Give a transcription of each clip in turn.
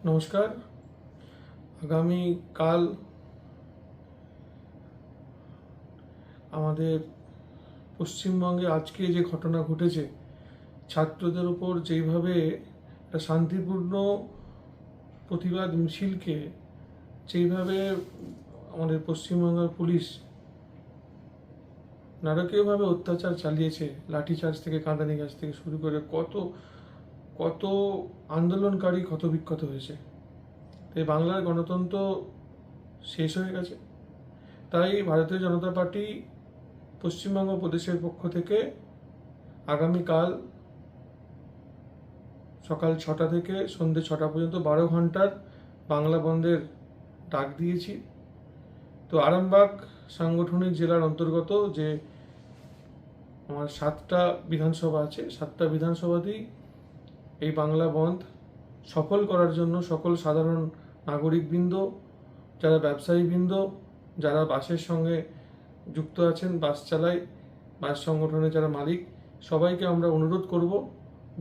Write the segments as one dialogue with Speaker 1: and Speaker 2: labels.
Speaker 1: নমস্কার। আগামী কাল আমাদের পশ্চিমবঙ্গে আজকে যে ঘটনা ঘটেছে, ছাত্রদের উপর যেইভাবে একটা শান্তিপূর্ণ প্রতিবাদ মিছিলকে যেইভাবে আমাদের পশ্চিমবঙ্গের পুলিশ নারকীয়ভাবে অত্যাচার চালিয়েছে, লাঠিচার্জ থেকে কাঁদানি গাছ থেকে শুরু করে কত কত আন্দোলনকারী ক্ষত বিক্ষত হয়েছে। তাই বাংলার গণতন্ত্র শেষ হয়ে গেছে। তাই ভারতীয় জনতা পার্টি পশ্চিমবঙ্গ প্রদেশের পক্ষ থেকে আগামীকাল সকাল 6টা থেকে সন্ধ্যে 6টা পর্যন্ত 12 ঘন্টার বাংলা বন্ধের ডাক দিয়েছি। তো আরামবাগ সাংগঠনিক জেলার অন্তর্গত যে আমার 7টা বিধানসভা আছে, 7টা বিধানসভাতেই এই বাংলা বন্ধ সফল করার জন্য সকল সাধারণ নাগরিকবৃন্দ, যারা ব্যবসায়ীবৃন্দ, যারা বাসের সঙ্গে যুক্ত আছেন, বাস চালায়, বাস সংগঠনের যারা মালিক, সবাইকে আমরা অনুরোধ করব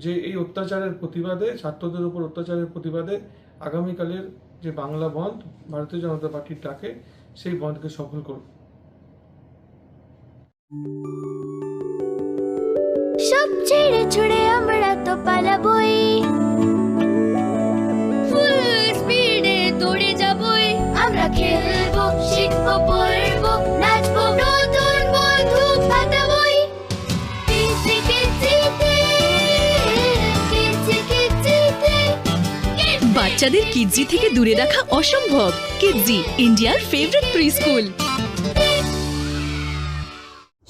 Speaker 1: যে এই অত্যাচারের প্রতিবাদে, ছাত্রদের উপর অত্যাচারের প্রতিবাদে আগামীকালের যে বাংলা বন্ধ ভারতীয় জনতা পার্টির ডাকে, সেই বন্ধকে সফল করব।
Speaker 2: সব ছেড়ে ছুড়ে আমরা তো পালাবই, ফুল স্পিডে দৌড়ে যাবই। আমরা খেলবো, শিখবো, পড়বো, নাচবো, নতুন বন্ধু পাতাবই। কিচি কিচিতে, কিচি কিচিতে।
Speaker 3: বাচ্চাদের কিডজি থেকে দূরে রাখা অসম্ভব। কিডজি, ইন্ডিয়ার ফেভারিট প্রি স্কুল।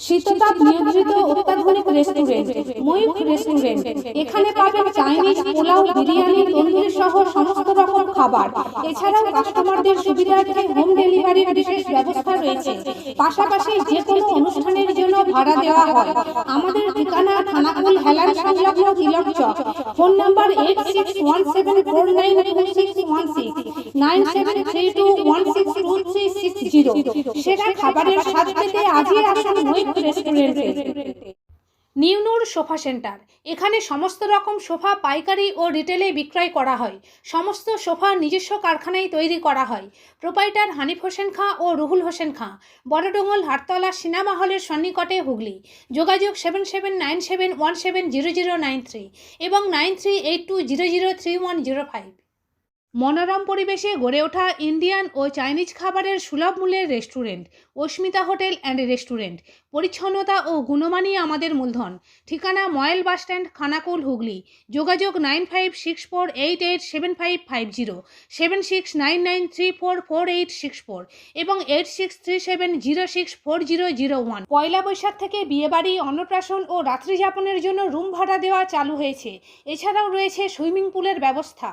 Speaker 4: শীততাপ নিয়ন্ত্রিত অত্যাধুনিক রেস্টুরেন্ট ময়ূখ রেস্টুরেন্ট। এখানে পাবেন চাইনিজ, পোলাও, বিরিয়ানি, তন্দুরি সহ সমস্ত রকম খাবার। এছাড়াও কাস্টমারদের সুবিধার্থে হোম ডেলিভারির বিশেষ ব্যবস্থা রয়েছে। পাশাপাশি যে কোনো অনুষ্ঠানের জন্য ভাড়া দেওয়া হয়। আমাদের ঠিকানা খানাকুল হেলান সংলগ্ন তিলক চক। Phone number 8617492616 9732162360। সেরা খাবারের স্বাদ পেতে আজই আসুন ময়ূখ রেস্টুরেন্টে। নিউনুর সোফা সেন্টার। এখানে সমস্ত রকম সোফা পাইকারি ও রিটেলে বিক্রয় করা হয়। সমস্ত সোফা নিজস্ব কারখানায় তৈরি করা হয়। প্রোপাইটার হানিফ হোসেন খাঁ ও রুহুল হোসেন খাঁ, বড়ডোঙ্গল হাটতলা সিনেমা হলের সন্নিকটে, হুগলি। যোগাযোগ 7797170093 এবং 9382003105। মনোরম পরিবেশে গড়ে ওঠা ইন্ডিয়ান ও চাইনিজ খাবারের সুলভ মূল্যের restaurant Asmita hotel and restaurant. পরিচ্ছন্নতা ও গুণমানই আমাদের মূলধন। ঠিকানা ময়েল বাসস্ট্যান্ড, খানাকুল, হুগলি। যোগাযোগ 9564887550, 7699344864 এবং 8637064001। পয়লা বৈশাখ থেকে বিয়েবাড়ি, অন্নপ্রাশন ও রাত্রিযাপনের জন্য রুম ভাড়া দেওয়া চালু হয়েছে। এছাড়াও রয়েছে সুইমিং পুলের ব্যবস্থা।